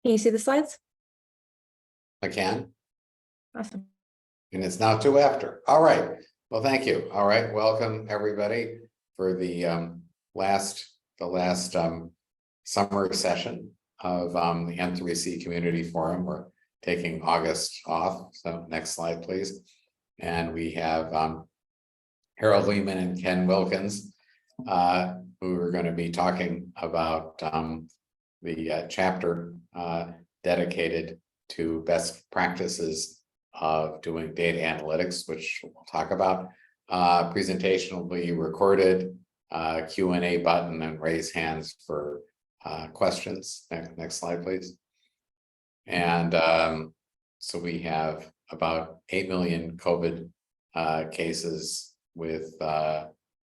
Can you see the slides? I can, Awesome. and it's now 2 after. All right. Well, thank you. All right. Welcome everybody for the last summer session of the N3C Community Forum. We're taking August off. So next slide, please. And we have Harold Lehmann and Ken Wilkins, who are going to be talking about the chapter dedicated to best practices of doing data analytics, which we'll talk about. Presentation will be recorded, Q&A button, and raise hands for questions. Next slide, please. And so we have about 8 million COVID cases with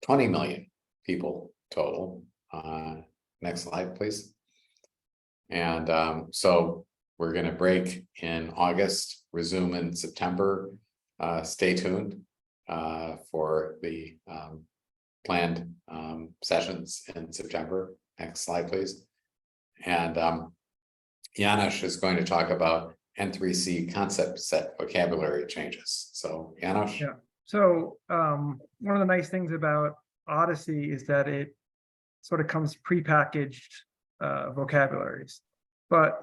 20 million people total. Next slide, please. And so we're going to break in August, resume in September. Stay tuned for the planned sessions in September. Next slide, please. And Janusz is going to talk about N3C concept set vocabulary changes. So Janusz. Yeah. So one of the nice things about Odyssey is that it sort of comes prepackaged vocabularies, but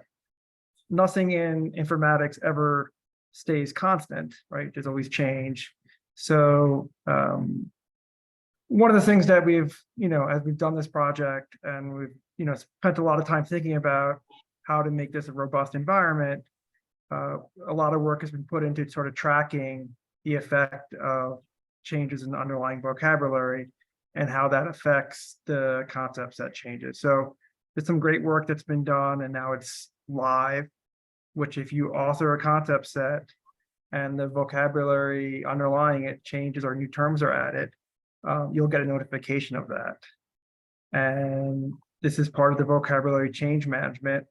nothing in informatics ever stays constant, right? There's always change. So one of the things that we've, as we've done this project and we've, spent a lot of time thinking about how to make this a robust environment, a lot of work has been put into sort of tracking the effect of changes in the underlying vocabulary and how that affects the concept set changes. So there's some great work that's been done, and now it's live, which if you author a concept set and the vocabulary underlying it changes or new terms are added, you'll get a notification of that. And this is part of the vocabulary change management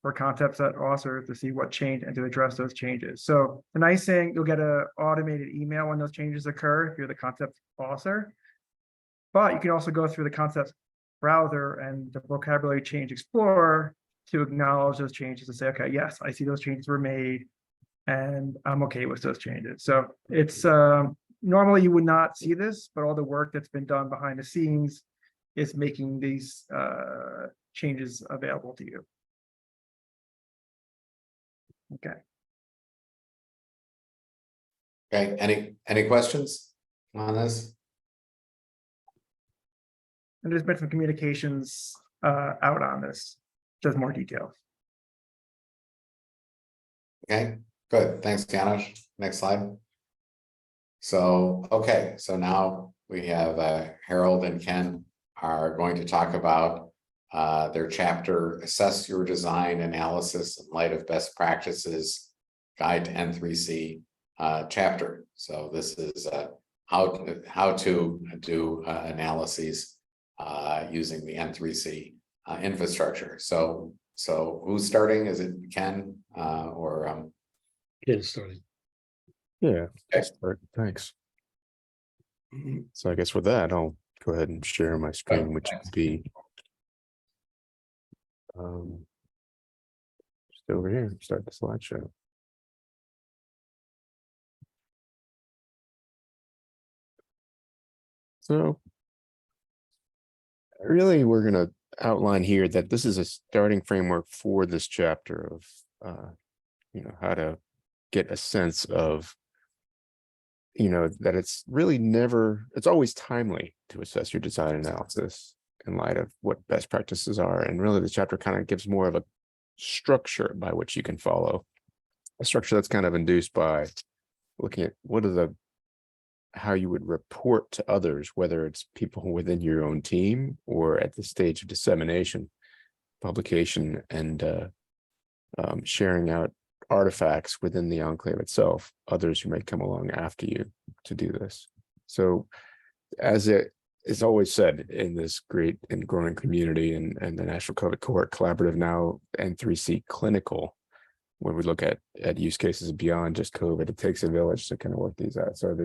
for concept set authors to see what changed and to address those changes. So the nice thing, you'll get an automated email when those changes occur if you're the concept author, but you can also go through the concept browser and the vocabulary change explorer to acknowledge those changes and say, okay, yes, I see those changes were made and I'm okay with those changes. So it's normally you would not see this, but all the work that's been done behind the scenes is making these changes available to you. Okay. Okay. Any questions on this? And there's been some communications out on this. Just more details. Okay, good. Thanks, Janusz. Next slide. So, okay, so now we have Harold and Ken are going to talk about their chapter, Assess Your Design Analysis in Light of Best Practices, Guide to N3C chapter. So this is how to do analyses using the N3C infrastructure. So who's starting? Is it Ken or Ken's starting? Yeah, okay. Thanks. So I guess with that, I'll go ahead and share my screen, which would be just over here. Start the slideshow. So really, we're going to outline here that this is a starting framework for this chapter of, how to get a sense of, that it's really it's always timely to assess your design analysis in light of what best practices are. And really the chapter kind of gives more of a structure by which you can follow, a structure that's kind of induced by looking at how you would report to others, whether it's people within your own team or at the stage of dissemination, publication, and sharing out artifacts within the enclave itself, others who may come along after you to do this. So as it is always said in this great and growing community and the National COVID Cohort Collaborative, now N3C Clinical, when we look at use cases beyond just COVID, it takes a village to kind of work these out. So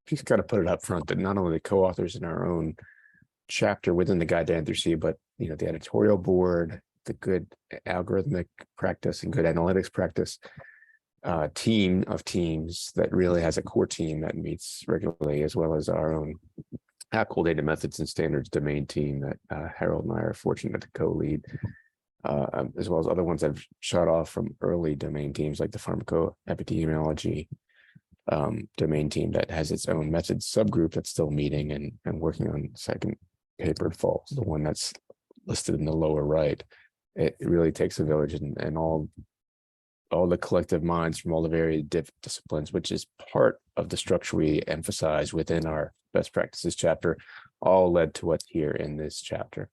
just got to put it up front that not only the co-authors in our own chapter within the Guide to N3C, but the editorial board the good algorithmic practice and good analytics practice team of teams that really has a core team that meets regularly, as well as our own APCL data methods and standards domain team that Harold and I are fortunate to co-lead, as well as other ones I've shot off from early domain teams like the pharmacoepidemiology domain team that has its own methods subgroup that's still meeting and working on second paper falls, the one that's listed in the lower right. It really takes a village, and all the collective minds from all the various disciplines, which is part of the structure we emphasize within our best practices chapter, all led to what's here in this chapter.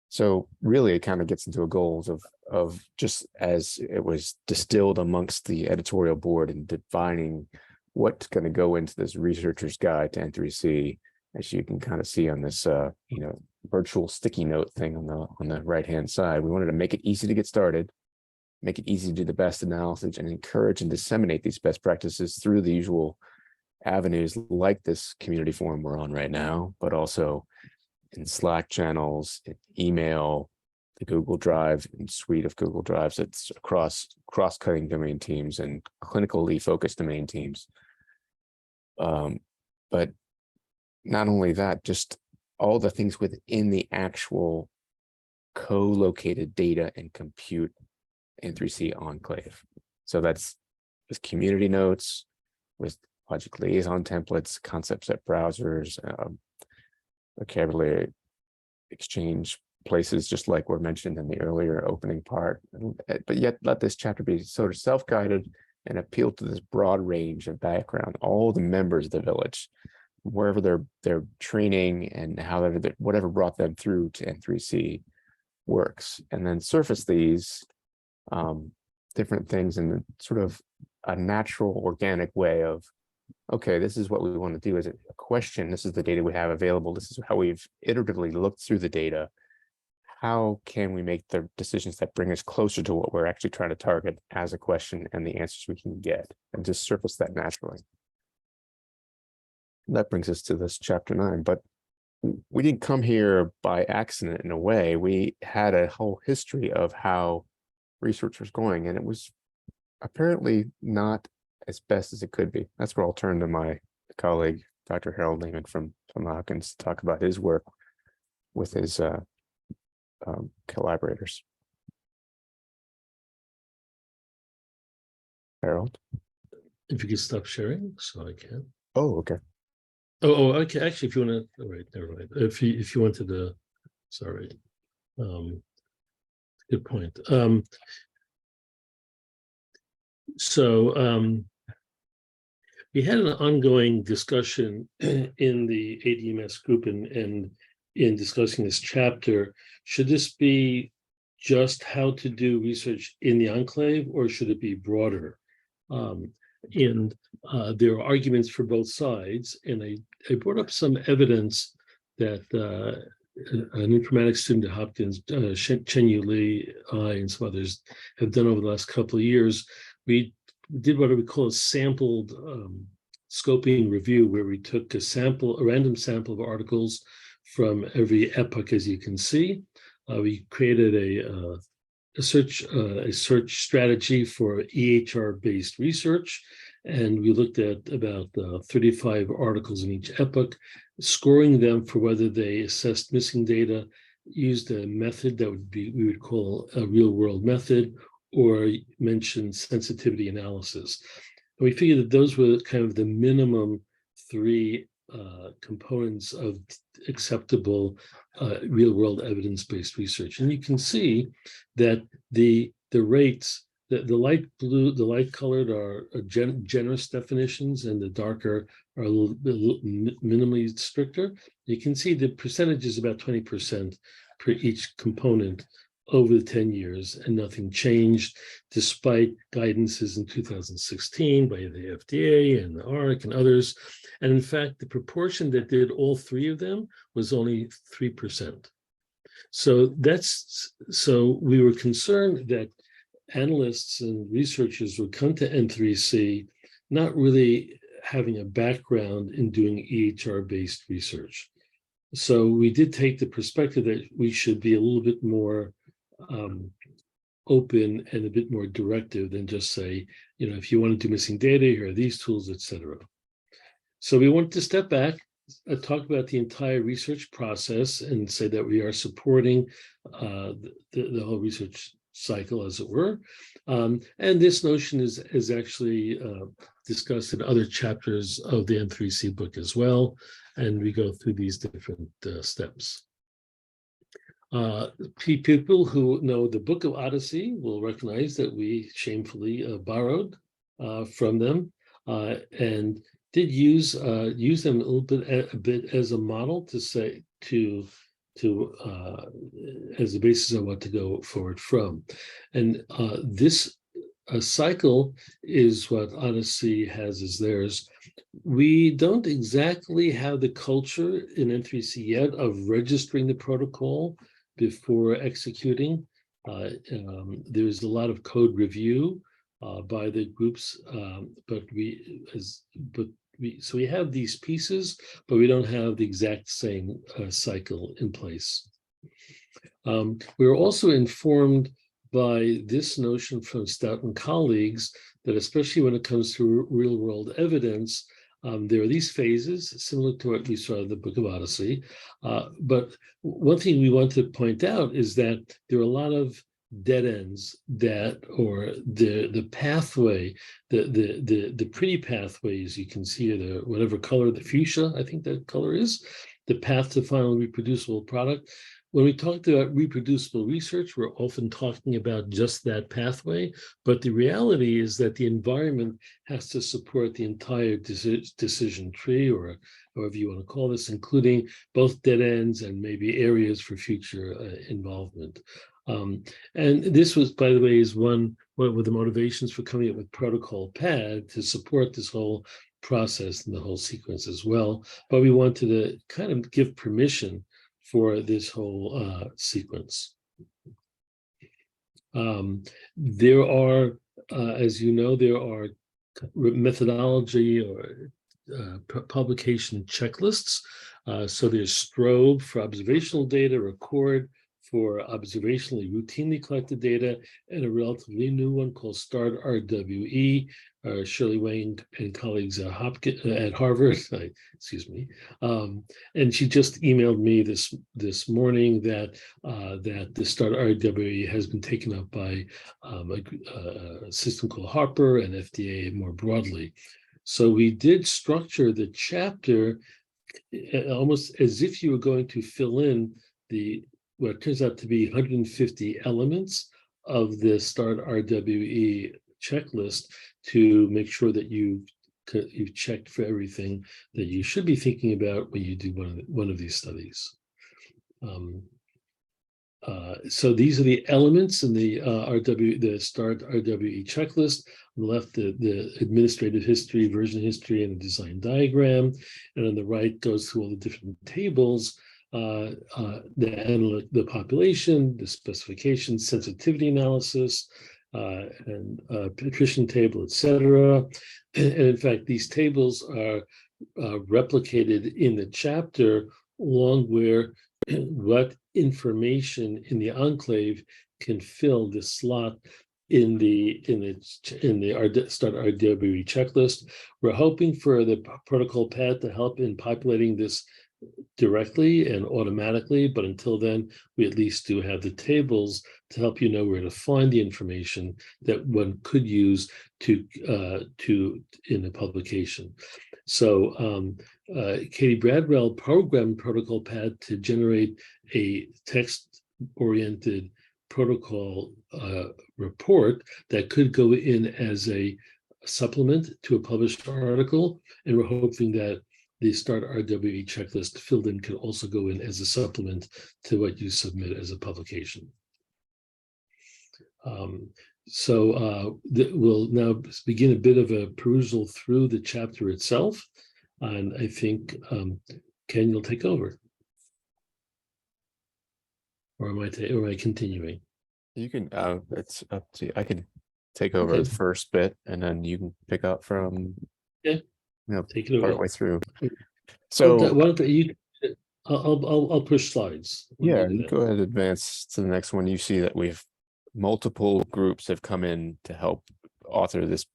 So really, it kind of gets into a goals of just as it was distilled amongst the editorial board and defining what's going to go into this researcher's guide to N3C, as you can kind of see on this, virtual sticky note thing on the right-hand side. We wanted to make it easy to get started, make it easy to do the best analysis, and encourage and disseminate these best practices through the usual avenues like this community forum we're on right now, but also in Slack channels, in email, the Google Drive and suite of Google Drives that's across cross-cutting domain teams and clinically focused domain teams. But not only that, just all the things within the actual co-located data and compute N3C Enclave. So that's with community notes, with Logic Liaison templates, concept set browsers, vocabulary exchange places, just like were mentioned in the earlier opening part, but yet let this chapter be sort of self-guided and appeal to this broad range of background, all the members of the village, wherever their training and however whatever brought them through to N3C works, and then surface these different things in sort of a natural, organic way of, okay, this is what we want to do as a question. This is the data we have available. This is how we've iteratively looked through the data. How can we make the decisions that bring us closer to what we're actually trying to target as a question and the answers we can get, and just surface that naturally. That brings us to this chapter 9, but we didn't come here by accident in a way. We had a whole history of how research was going, and it was apparently not as best as it could be. That's where I'll turn to my colleague, Dr. Harold Lehmann from Wilkins, to talk about his work with his collaborators. Harold? If you could stop sharing, so I can. Oh, okay. Oh, okay. Actually, if you want to, all right, never mind. If you wanted to, sorry. Good point. We had an ongoing discussion in the ADMS group and in discussing this chapter. Should this be just how to do research in the enclave, or should it be broader? There are arguments for both sides, and I brought up some evidence that an informatics student at Hopkins, Chen-Yu Lee, and some others have done over the last couple of years. We did what we call a sampled scoping review, where we took a random sample of articles from every epoch, as you can see. We created a search strategy for EHR-based research, and we looked at about 35 articles in each epoch, scoring them for whether they assessed missing data, used a method that we would call a real-world method, or mentioned sensitivity analysis. And we figured that those were kind of the minimum 3 components of acceptable real-world evidence-based research. And you can see that the rates, the light blue, the light colored are generous definitions, and the darker are a little minimally stricter. You can see the percentage is about 20% per each component over the 10 years, and nothing changed despite guidances in 2016 by the FDA and the ARC and others. And in fact, the proportion that did all 3 of them was only 3%. So we were concerned that analysts and researchers would come to N3C not really having a background in doing EHR-based research. So we did take the perspective that we should be a little bit more open and a bit more directive than just say, if you want to do missing data, here are these tools, etc. So we want to step back, talk about the entire research process and say that we are supporting the whole research cycle, as it were. And this notion is actually discussed in other chapters of the N3C book as well. And we go through these different steps. People who know the Book of Odyssey will recognize that we shamefully borrowed from them and did use them a bit as a model to say as the basis of what to go forward from. And this cycle is what Odyssey has as theirs. We don't exactly have the culture in N3C yet of registering the protocol before executing. There's a lot of code review by the groups, so we have these pieces, but we don't have the exact same cycle in place. We're also informed by this notion from Stout and colleagues that especially when it comes to real world evidence, there are these phases similar to what we saw in the Book of Odyssey. But one thing we want to point out is that there are a lot of dead ends or the pathway, the pretty pathways you can see, the whatever color, the fuchsia, I think that color is, the path to final reproducible product. When we talk about reproducible research, we're often talking about just that pathway, but the reality is that the environment has to support the entire decision tree, or however you want to call this, including both dead ends and maybe areas for future involvement. And this was, by the way, is one of the motivations for coming up with Protocol Pad to support this whole process and the whole sequence as well. But we wanted to kind of give permission for this whole sequence. There are, as you know, there are methodology or publication checklists. So there's STROBE for observational data, RECORD for observationally routinely collected data, and a relatively new one called STaRT-RWE. Shirley Wang and colleagues at Harvard, excuse me, and she just emailed me this morning that the STaRT-RWE has been taken up by a system called Harper and FDA more broadly. So we did structure the chapter almost as if you were going to fill in what turns out to be 150 elements of the STaRT-RWE checklist to make sure that you've checked for everything that you should be thinking about when you do one of these studies. So these are the elements in the STaRT-RWE checklist. On the left, the administrative history, version history, and a design diagram. And on the right goes through all the different tables, the population, the specification, sensitivity analysis, and attrition table, etc. And in fact, these tables are replicated in the chapter along where what information in the enclave can fill the slot in the STaRT-RWE checklist. We're hoping for the protocol pad to help in populating this directly and automatically, but until then, we at least do have the tables to help you know where to find the information that one could use in a publication. So Katie Bradwell programmed Protocol Pad to generate a text-oriented protocol report that could go in as a supplement to a published article, and we're hoping that the STaRT-RWE checklist filled in can also go in as a supplement to what you submit as a publication. We'll now begin a bit of a perusal through the chapter itself, and I think Ken, you'll take over. Or am I continuing? You can, it's up to you. I can take over the first bit and then you can pick up from take it over partway through. So why don't you I'll push slides. Yeah, you go ahead and advance to the next one. You see that we've multiple groups have come in to help author this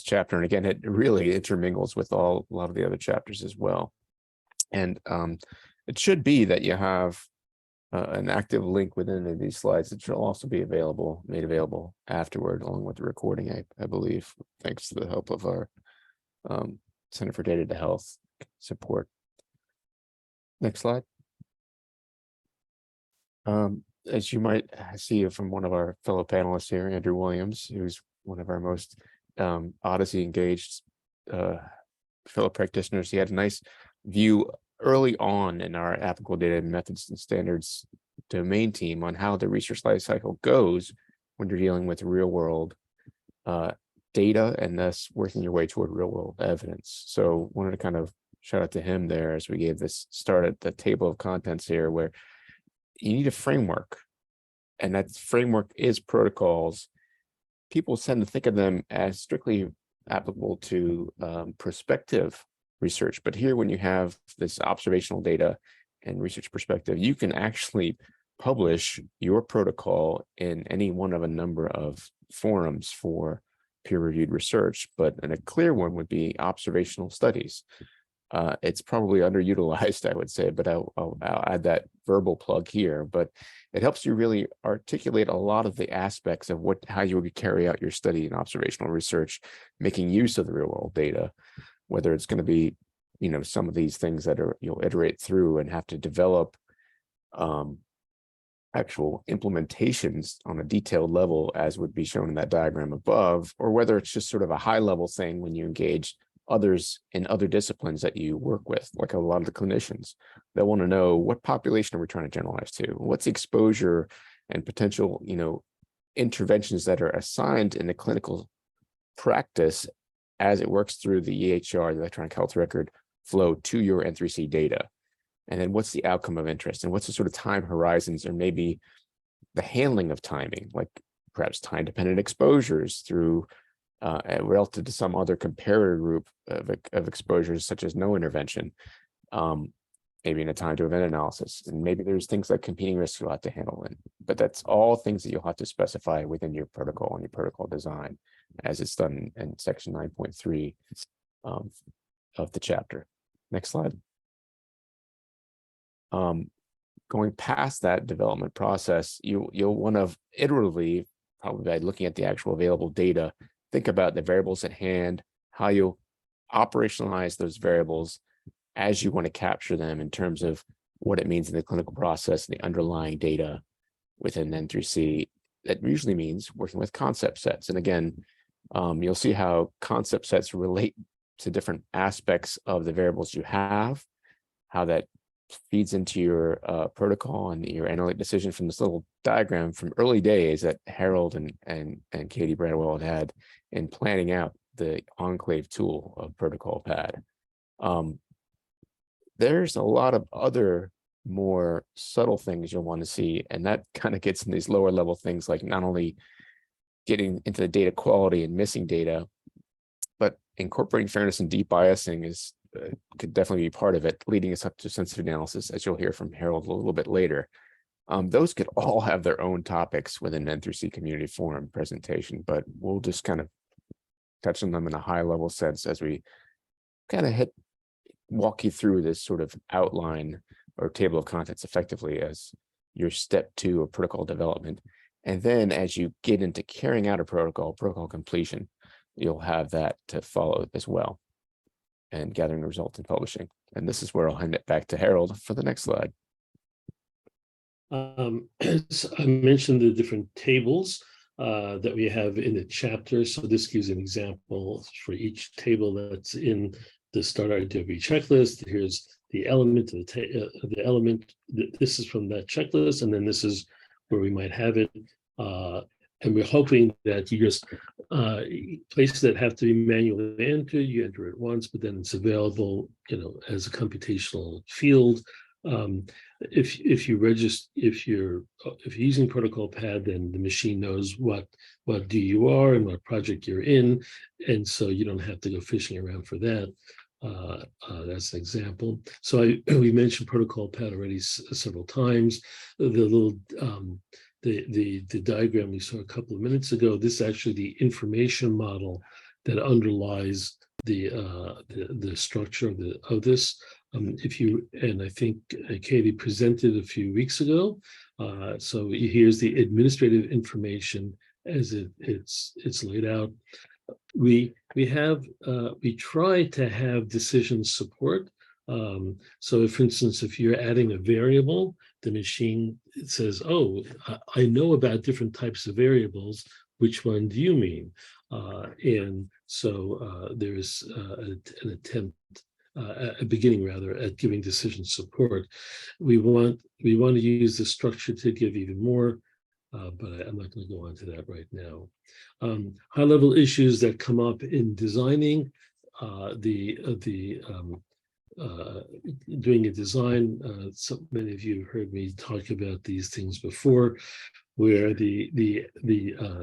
chapter. And again, it really intermingles with a lot of the other chapters as well. And it should be that you have an active link within any of these slides that should also be made available afterward, along with the recording, I believe, thanks to the help of our Center for Data to Health support. Next slide. As you might see from one of our fellow panelists here, Andrew Williams, who's one of our most Odyssey engaged fellow practitioners, he had a nice view early on in our applicable data methods and standards domain team on how the research life cycle goes when you're dealing with real world data and thus working your way toward real world evidence. So wanted to kind of shout out to him there as we gave this start at the table of contents here, where you need a framework, and that framework is protocols. People tend to think of them as strictly applicable to prospective research, but here when you have this observational data and research perspective, you can actually publish your protocol in any one of a number of forums for peer-reviewed research, but a clear one would be observational studies. It's probably underutilized, I would say, but I'll add that verbal plug here. But it helps you really articulate a lot of the aspects of how you would carry out your study in observational research, making use of the real world data, whether it's going to be, some of these things that you'll iterate through and have to develop actual implementations on a detailed level, as would be shown in that diagram above, or whether it's just sort of a high level thing when you engage others in other disciplines that you work with, like a lot of the clinicians. They'll want to know, what population are we trying to generalize to? What's the exposure and potential, interventions that are assigned in the clinical practice as it works through the EHR, the electronic health record flow, to your N3C data? And then what's the outcome of interest, and what's the sort of time horizons, or maybe the handling of timing, like perhaps time-dependent exposures through relative to some other comparator group of exposures, such as no intervention, maybe in a time to event analysis. And maybe there's things like competing risks you'll have to handle. But that's all things that you'll have to specify within your protocol and your protocol design, as it's done in section 9.3 of the chapter. Next slide. Going past that development process, you'll want to iteratively, probably by looking at the actual available data, think about the variables at hand, how you'll operationalize those variables as you want to capture them in terms of what it means in the clinical process and the underlying data within N3C. That usually means working with concept sets. And again, you'll see how concept sets relate to different aspects of the variables you have, how that feeds into your protocol and your analytic decision from this little diagram from early days that Harold and Katie Bradwell had in planning out the Enclave tool of Protocol Pad. There's a lot of other more subtle things you'll want to see, and that kind of gets in these lower level things, like not only getting into the data quality and missing data, but incorporating fairness and deep biasing could definitely be part of it, leading us up to sensitive analysis, as you'll hear from Harold a little bit later. Those could all have their own topics within N3C Community Forum presentation, but we'll just kind of touch on them in a high level sense as we kind of walk you through this sort of outline or table of contents effectively as your step 2 of protocol development. And then as you get into carrying out a protocol completion, you'll have that to follow as well, and gathering the results and publishing. And this is where I'll hand it back to Harold for the next slide. As I mentioned, the different tables that we have in the chapter. So this gives an example for each table that's in the STaRT-RWE checklist. Here's the element of the element. This is from that checklist, and then this is where we might have it. And we're hoping that you just places that have to be manually entered, you enter it once, but then it's available, as a computational field. If you're using Protocol Pad, then the machine knows what DU you are and what project you're in, and so you don't have to go fishing around for that. That's an example. So we mentioned protocol pad already several times. The little the diagram we saw a couple of minutes ago. This is actually the information model that underlies the structure of this. And I think Katie presented a few weeks ago. So here's the administrative information as it's laid out. We try to have decision support. So for instance, if you're adding a variable, the machine says, oh, I know about different types of variables. Which one do you mean? And so there's an attempt, a beginning rather, at giving decision support. We want to use the structure to give even more, but I'm not going to go on to that right now. High-level issues that come up in designing doing a design. So many of you have heard me talk about these things before, where the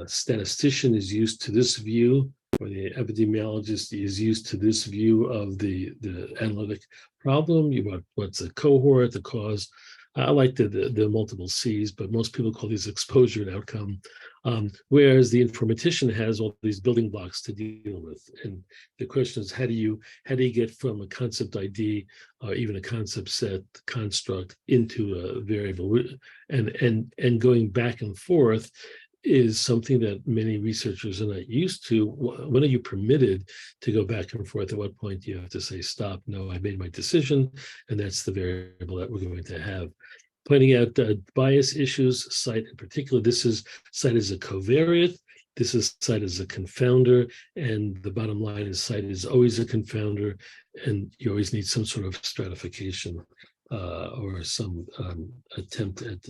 statistician is used to this view, or the epidemiologist is used to this view of the analytic problem. What's a cohort, the cause. I like the multiple C's, but most people call these exposure and outcome. Whereas the informatician has all these building blocks to deal with. And the question is, how do you get from a concept ID or even a concept set construct into a variable? And going back and forth is something that many researchers are not used to. When are you permitted to go back and forth? At what point do you have to say, stop, no, I made my decision, and that's the variable that we're going to have. Pointing out bias issues, site in particular, site is a covariate, this is site as a confounder, and the bottom line is site is always a confounder, and you always need some sort of stratification or some attempt at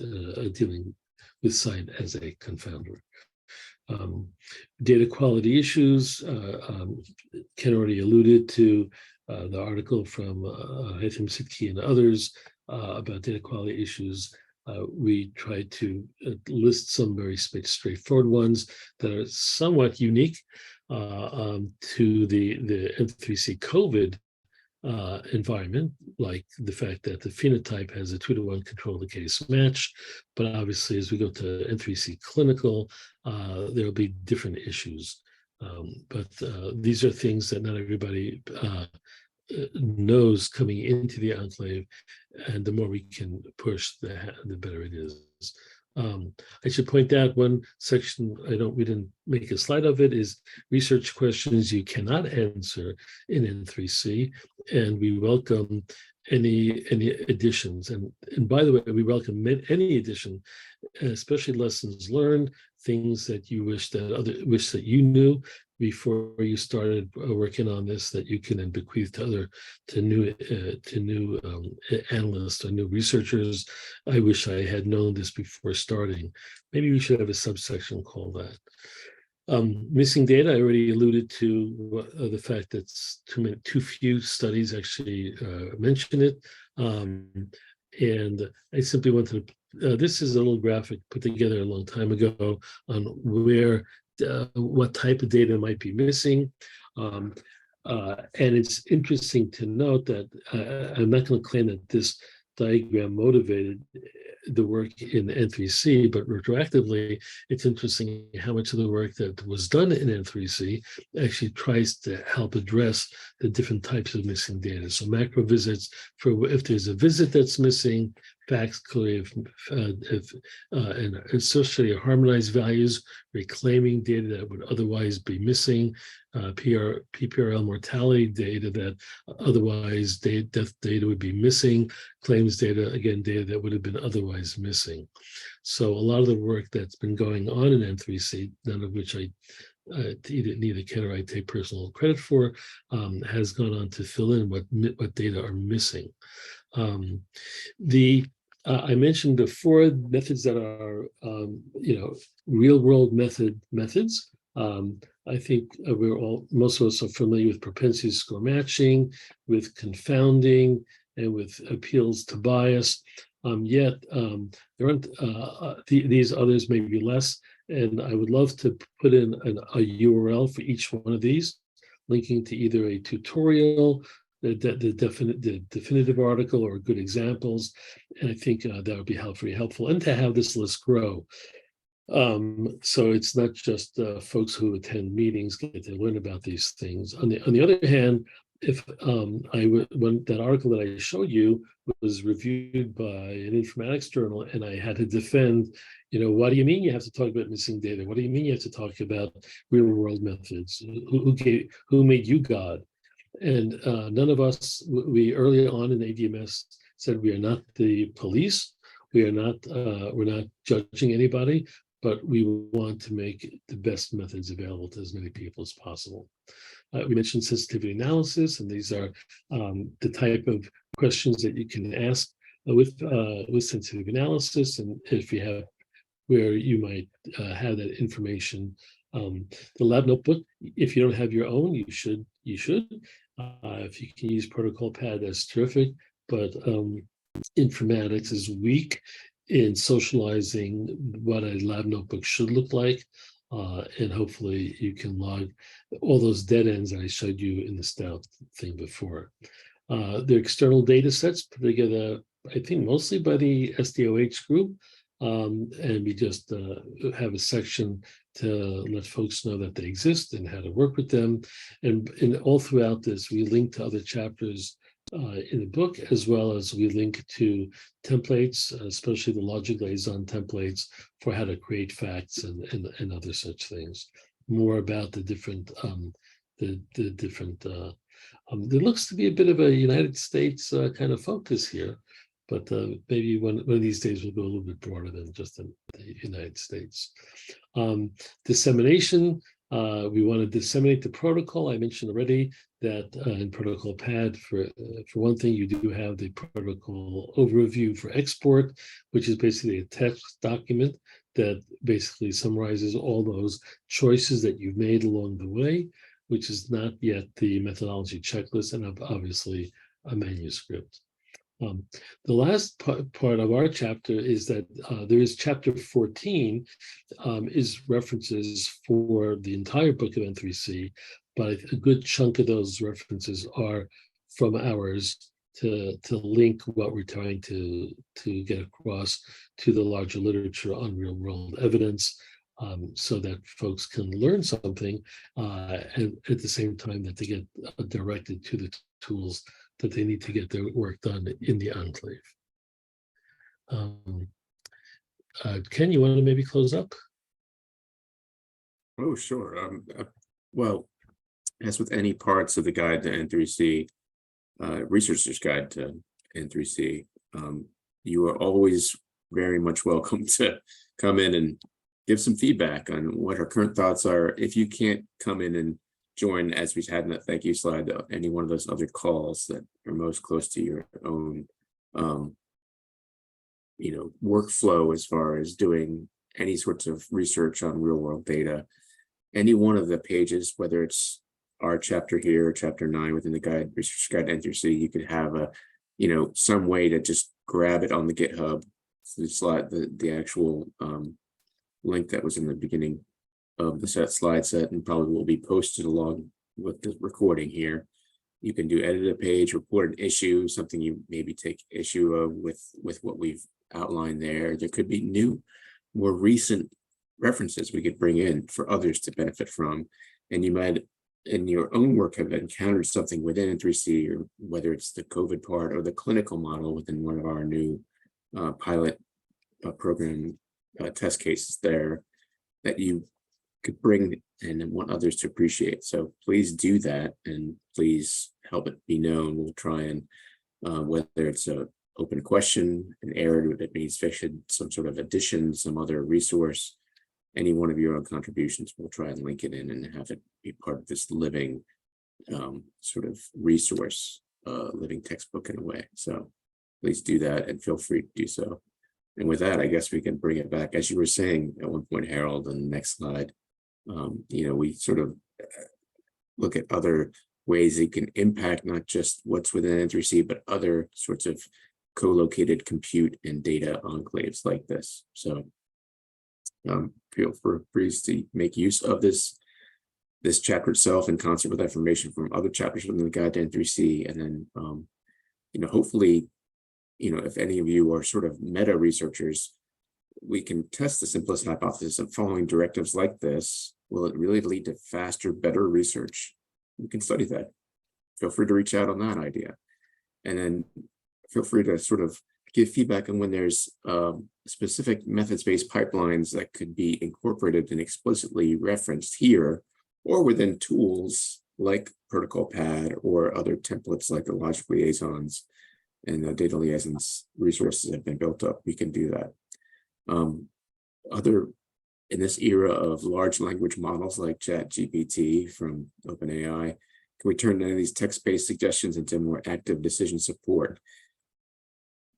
dealing with site as a confounder. Data quality issues, Ken already alluded to the article from Haitham Sidki and others about data quality issues. We tried to list some very straightforward ones that are somewhat unique to the N3C COVID environment, like the fact that the phenotype has a 2-to-1 control of the case match. But obviously, as we go to N3C clinical, there will be different issues. But these are things that not everybody knows coming into the enclave, and the more we can push, the better it is. I should point out one section we didn't make a slide of it, is research questions you cannot answer in N3C, and we welcome any additions. And by the way, we welcome any addition, especially lessons learned, things that you wish that you knew before you started working on this, that you can then bequeath to new analysts or new researchers. I wish I had known this before starting. Maybe we should have a subsection called that. Missing data, I already alluded to the fact that too few studies actually mention it. And I simply wanted to, this is a little graphic put together a long time ago on what type of data might be missing. And it's interesting to note that I'm not going to claim that this diagram motivated the work in N3C, but retroactively, it's interesting how much of the work that was done in N3C actually tries to help address the different types of missing data. So macro visits, for if there's a visit that's missing, facts clearly, and especially harmonized values, reclaiming data that would otherwise be missing, PPRL mortality data that otherwise death data would be missing, claims data, again, data that would have been otherwise missing. So a lot of the work that's been going on in N3C, none of which neither Ken or I take personal credit for, has gone on to fill in what data are missing. I mentioned before methods that are real world methods. I think most of us are familiar with propensity score matching, with confounding, and with appeals to bias. Yet there aren't these others, maybe less. And I would love to put in a URL for each one of these, linking to either a tutorial the definitive article or good examples. And I think that would be very helpful, and to have this list grow. So it's not just folks who attend meetings get to learn about these things. On the other hand, if when that article that I showed you was reviewed by an informatics journal, and I had to defend, what do you mean you have to talk about missing data? What do you mean you have to talk about real world methods? Who made you God? And none of us, we early on in ADMS said we are not the police. We're not judging anybody, but we want to make the best methods available to as many people as possible. We mentioned sensitivity analysis, and these are the type of questions that you can ask with sensitivity analysis, and if you have where you might have that information. The lab notebook, if you don't have your own, you should. If you can use Protocol Pad, that's terrific. But informatics is weak in socializing what a lab notebook should look like. And hopefully you can log all those dead ends that I showed you in the STaRT thing before. The external data sets put together, I think, mostly by the SDOH group. And we just have a section to let folks know that they exist and how to work with them. And all throughout this, we link to other chapters in the book, as well as we link to templates, especially the Logic Liaison templates for how to create facts and other such things. More about the different, there looks to be a bit of a United States kind of focus here, but maybe one of these days we'll go a little bit broader than just in the United States. Dissemination, we want to disseminate the protocol. I mentioned already that in Protocol Pad, for one thing, you do have the protocol overview for export, which is basically a text document that basically summarizes all those choices that you've made along the way, which is not yet the methodology checklist, and obviously a manuscript. The last part of our chapter is that there is chapter 14 is references for the entire book of N3C, but a good chunk of those references are from ours to link what we're trying to get across to the larger literature on real world evidence, so that folks can learn something, and at the same time that they get directed to the tools that they need to get their work done in the enclave. Ken, you want to maybe close up? Oh, sure. Well, as with any parts of the guide to N3C, researcher's guide to N3C, you are always very much welcome to come in and give some feedback on what our current thoughts are. If you can't come in and join, as we had in that thank you slide, any one of those other calls that are most close to your own workflow as far as doing any sorts of research on real world data, any one of the pages, whether it's our chapter here or chapter 9 within the guide, research guide N3C, you could have a some way to just grab it on the GitHub, the slide, the actual link that was in the beginning of the slide set, and probably will be posted along with the recording here. You can do edit a page, report an issue, something you maybe take issue of with what we've outlined there. There could be new, more recent references we could bring in for others to benefit from. And you might, in your own work, have encountered something within N3C, or whether it's the COVID part or the clinical model within one of our new pilot program test cases there, that you could bring and want others to appreciate. So please do that, and please help it be known. We'll try and whether it's a open question, an error that needs fixing, some sort of addition, some other resource, any one of your own contributions, we'll try and link it in and have it be part of this living sort of resource, living textbook in a way. So please do that, and feel free to do so. And with that, I guess we can bring it back, as you were saying at one point, Harold, on the next slide. We sort of look at other ways it can impact not just what's within N3C, but other sorts of co-located compute and data enclaves like this. So feel free to make use of this this chapter itself in concert with information from other chapters within the guide to N3C. And then, hopefully, if any of you are sort of meta researchers, we can test the simplistic hypothesis of following directives like this. Will it really lead to faster, better research? We can study that. Feel free to reach out on that idea. And then feel free to sort of give feedback on when there's specific methods-based pipelines that could be incorporated and explicitly referenced here, or within tools like Protocol Pad or other templates like the Logic Liaisons and the Data Liaisons resources have been built up. We can do that. In this era of large language models like ChatGPT from OpenAI, can we turn any of these text-based suggestions into more active decision support?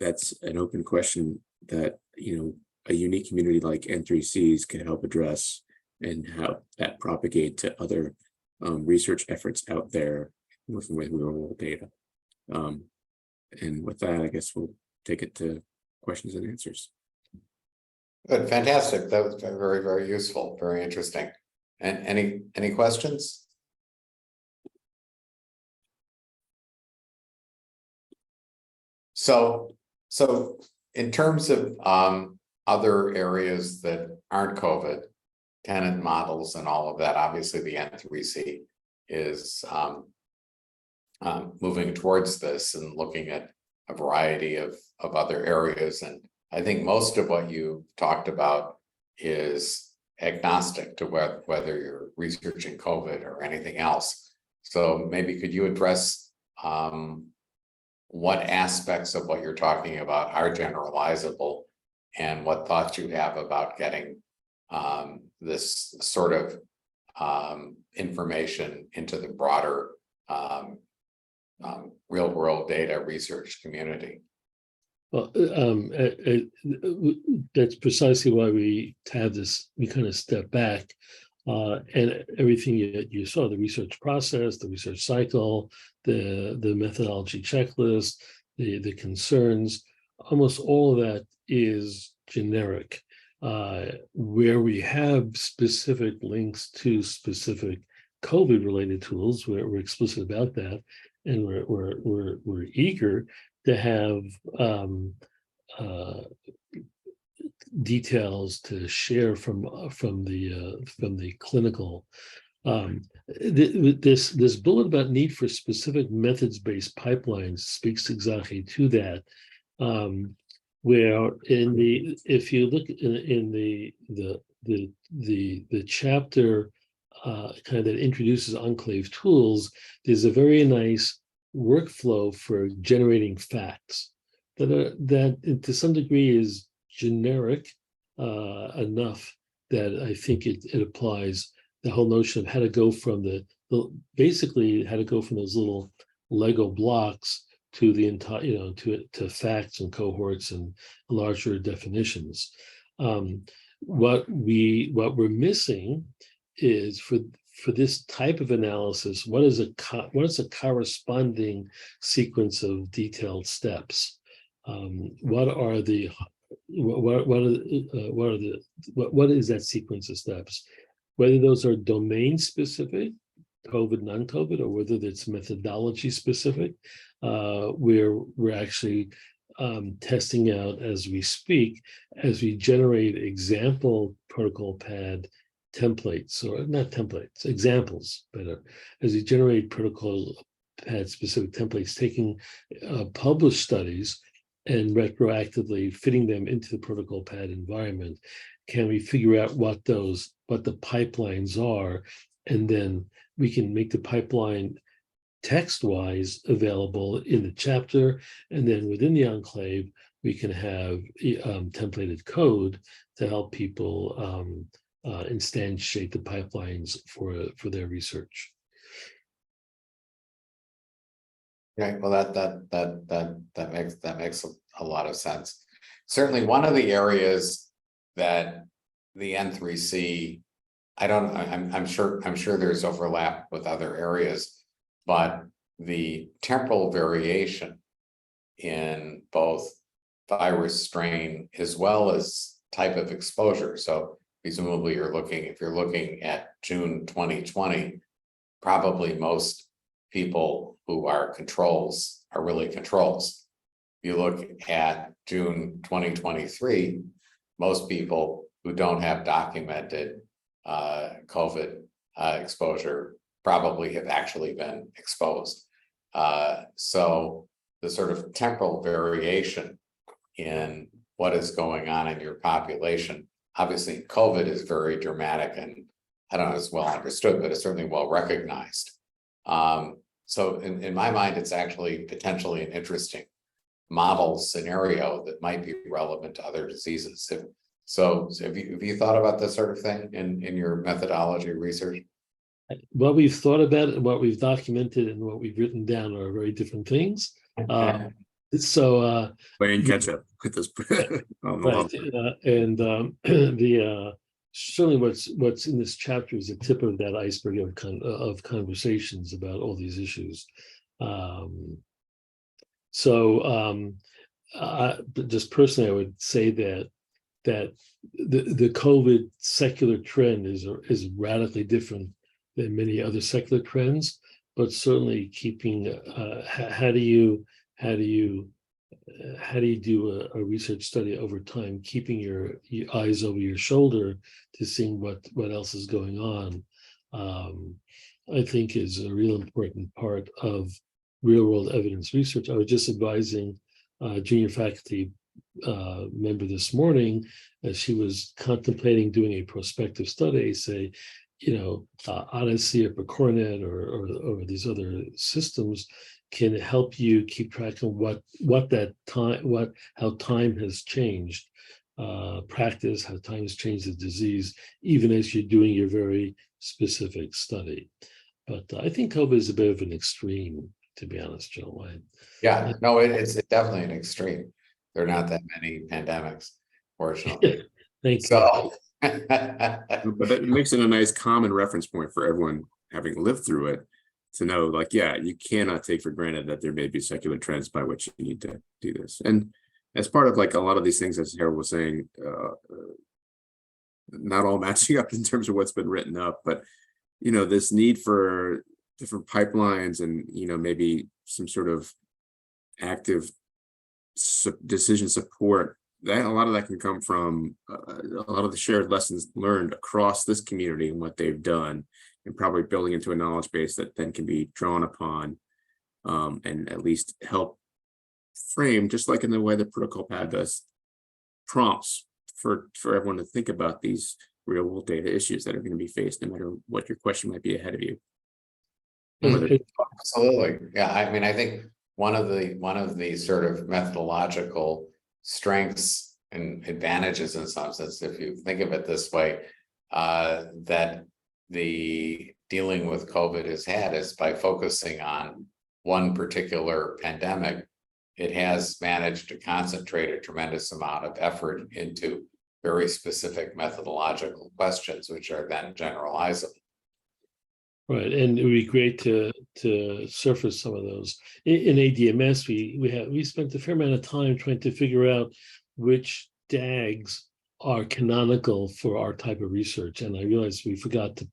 That's an open question that, a unique community like N3Cs can help address, and how that propagate to other research efforts out there working with real world data. And with that, I guess we'll take it to questions and answers. Good, fantastic. That was very, very useful, very interesting. And any questions? So in terms of other areas that aren't COVID, tenant models and all of that, obviously the N3C is moving towards this and looking at a variety of other areas. And I think most of what you talked about is agnostic to whether you're researching COVID or anything else. So maybe could you address what aspects of what you're talking about are generalizable, and what thoughts you have about getting this sort of information into the broader real world data research community? Well, that's precisely why we have this, we kind of step back, and everything you saw, the research process, the research cycle, the methodology checklist, the concerns, almost all of that is generic. Where we have specific links to specific COVID-related tools, we're explicit about that, and we're eager to have details to share from the clinical. This bullet about need for specific methods-based pipelines speaks exactly to that. Where if you look in the chapter kind of that introduces Enclave tools, there's a very nice workflow for generating facts that to some degree is generic enough that I think it applies the whole notion of how to go from basically how to go from those little Lego blocks to the entire, to facts and cohorts and larger definitions. What we're missing is for this type of analysis, what is a corresponding sequence of detailed steps? What is that sequence of steps? Whether those are domain specific, COVID, non-COVID, or whether it's methodology specific, where we're actually testing out as we speak, as we generate example protocol pad templates, or not templates, examples better, as we generate protocol pad specific templates, taking published studies and retroactively fitting them into the protocol pad environment. Can we figure out what the pipelines are, and then we can make the pipeline text-wise available in the chapter, and then within the Enclave, we can have templated code to help people instantiate the pipelines for their research. Right. Well, that makes a lot of sense. Certainly, one of the areas that the N3C, I'm sure there's overlap with other areas, but the temporal variation in both virus strain as well as type of exposure. So presumably if you're looking at June 2020, probably most people who are controls are really controls. If you look at June 2023, most people who don't have documented COVID exposure probably have actually been exposed. So the sort of temporal variation in what is going on in your population, obviously COVID is very dramatic and I don't know, it's well understood, but it's certainly well recognized. So in my mind, it's actually potentially an interesting model scenario that might be relevant to other diseases. So have you thought about this sort of thing in your methodology research? What we've thought about and what we've documented and what we've written down are very different things. Playing catch up with this. on the right, long- certainly what's in this chapter is the tip of that iceberg of conversations about all these issues. Just personally, I would say that the COVID secular trend is radically different than many other secular trends, but certainly keeping how do you do a research study over time, keeping your eyes over your shoulder to seeing what else is going on, I think is a real important part of real world evidence research. I was just advising a junior faculty member this morning as she was contemplating doing a prospective study, say, Odyssey or Coronet or these other systems can help you keep track of how time has changed practice, how time has changed the disease, even as you're doing your very specific study. But I think COVID is a bit of an extreme, to be honest, Joe. Yeah, no, it's definitely an extreme. There are not that many pandemics, fortunately. Thank you. So But that makes it a nice common reference point for everyone having lived through it to know, like, yeah, you cannot take for granted that there may be secular trends by which you need to do this. And as part of like a lot of these things, as Harold was saying, not all matching up in terms of what's been written up, but this need for different pipelines and maybe some sort of active decision support, that a lot of that can come from a lot of the shared lessons learned across this community and what they've done, and probably building into a knowledge base that then can be drawn upon and at least help frame, just like in the way the protocol pad does, prompts for everyone to think about these real world data issues that are going to be faced, no matter what your question might be ahead of you. Absolutely. Yeah. I mean, I think one of the sort of methodological strengths and advantages in some sense, if you think of it this way, that the dealing with COVID has had is by focusing on one particular pandemic, it has managed to concentrate a tremendous amount of effort into very specific methodological questions, which are then generalizable. Right, and it would be great to surface some of those. In ADMS, we spent a fair amount of time trying to figure out which DAGs are canonical for our type of research, and I realized we forgot to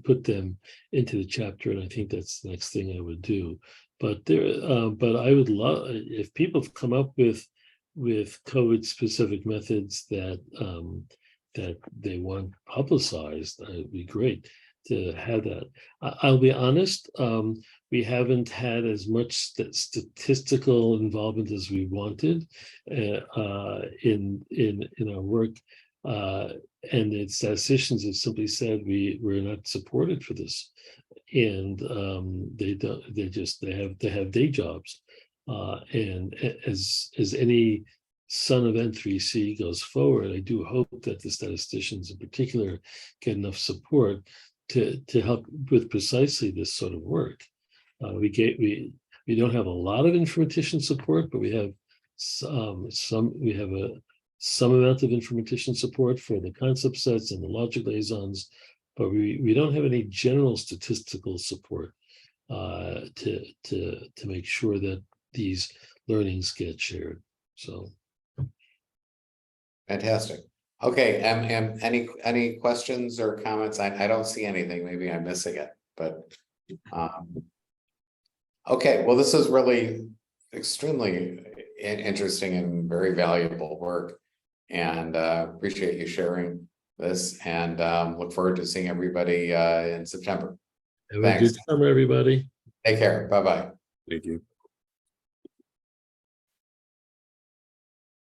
put them into the chapter, and I think that's the next thing I would do. But I would love if people come up with COVID specific methods that they want publicized. It would be great to have that. I'll be honest, we haven't had as much statistical involvement as we wanted in our work, and its statisticians have simply said we're not supported for this, and they have day jobs, and as any son of N3C goes forward, I do hope that the statisticians in particular get enough support to help with precisely this sort of work. We don't have a lot of informatician support, but we have some amount of informatician support for the concept sets and the logic liaisons, but we don't have any general statistical support to make sure that these learnings get shared. So Fantastic. Okay, any questions or comments? I don't see anything. Maybe I'm missing it, but okay, well, this is really extremely interesting and very valuable work. And appreciate you sharing this, and look forward to seeing everybody in September. Have a Thanks. good summer, everybody. Take care. Bye-bye. Thank you.